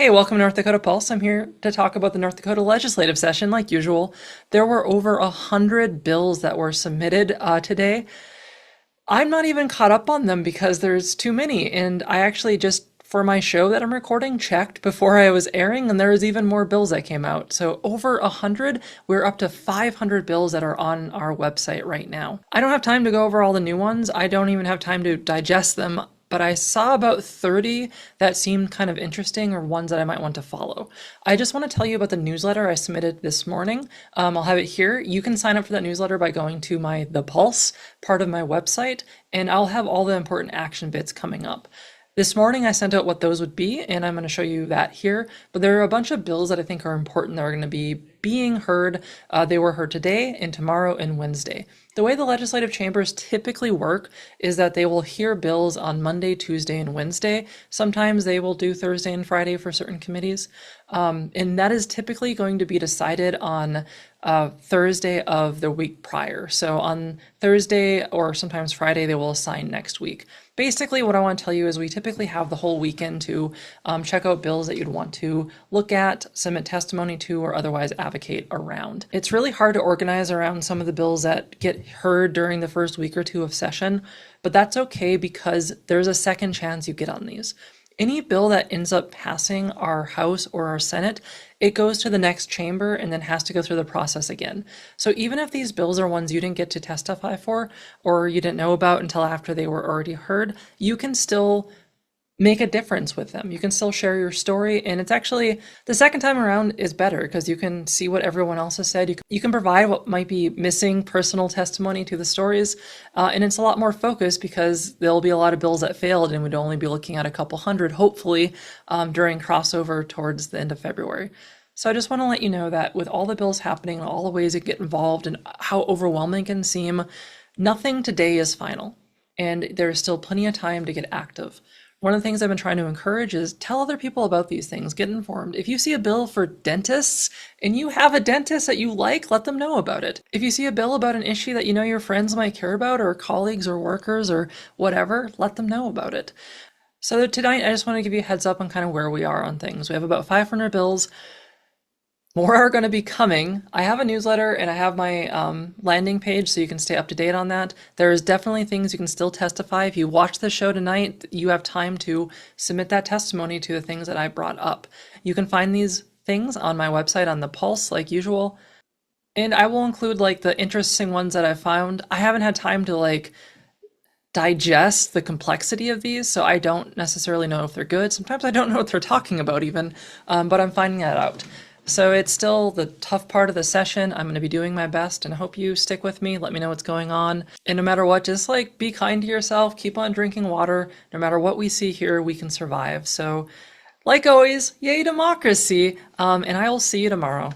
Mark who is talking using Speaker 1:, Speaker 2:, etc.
Speaker 1: Hey, welcome to North Dakota Pulse. I'm here to talk about the North Dakota legislative session, like usual. There were over 100 bills that were submitted today. I'm not even caught up on them because there's too many, and I actually just, for my show that I'm recording, checked before I was airing, and there was even more bills that came out. So over 100, we're up to 500 bills that are on our website right now. I don't have time to go over all the new ones. I don't even have time to digest them, but I saw about 30 that seemed kind of interesting or ones that I might want to follow. I just want to tell you about the newsletter I submitted this morning. I'll have it here. You can sign up for that newsletter by going to The Pulse part of my website, and I'll have all the important action bits coming up. This morning I sent out what those would be, and I'm going to show you that here. But there are a bunch of bills that I think are important that are going to be being heard. They were heard today and tomorrow and Wednesday. The way the legislative chambers typically work is that they will hear bills on Monday, Tuesday, and Wednesday. Sometimes they will do Thursday and Friday for certain committees. And that is typically going to be decided on Thursday of the week prior. So on Thursday or sometimes Friday, they will assign next week. Basically, what I want to tell you is we typically have the whole weekend to check out bills that you'd want to look at, submit testimony to, or otherwise advocate around. It's really hard to organize around some of the bills that get heard during the first week or two of session, but that's okay because there's a second chance you get on these. Any bill that ends up passing our House or our Senate, it goes to the next chamber and then has to go through the process again. So even if these bills are ones you didn't get to testify for or you didn't know about until after they were already heard, you can still make a difference with them. You can still share your story, and it's actually the second time around is better because you can see what everyone else has said. You can provide what might be missing personal testimony to the stories, and it's a lot more focused because there'll be a lot of bills that failed and we'd only be looking at a couple hundred, hopefully, during crossover towards the end of February. So I just want to let you know that with all the bills happening, all the ways you get involved and how overwhelming it can seem, nothing today is final, and there's still plenty of time to get active. One of the things I've been trying to encourage is tell other people about these things, get informed. If you see a bill for dentists and you have a dentist that you like, let them know about it. If you see a bill about an issue that you know your friends might care about or colleagues or workers or whatever, let them know about it. So tonight I just want to give you a heads up on kind of where we are on things. We have about 500 bills. More are going to be coming. I have a newsletter and I have my landing page so you can stay up to date on that. There's definitely things you can still testify. If you watch the show tonight, you have time to submit that testimony to the things that I brought up. You can find these things on my website on The Pulse like usual. And I will include like the interesting ones that I found. I haven't had time to digest the complexity of these, so I don't necessarily know if they're good. Sometimes I don't know what they're talking about even, but I'm finding that out. So it's still the tough part of the session. I'm going to be doing my best and I hope you stick with me. Let me know what's going on. And no matter what, just be kind to yourself. Keep on drinking water. No matter what we see here, we can survive. So like always, yay democracy. And I will see you tomorrow.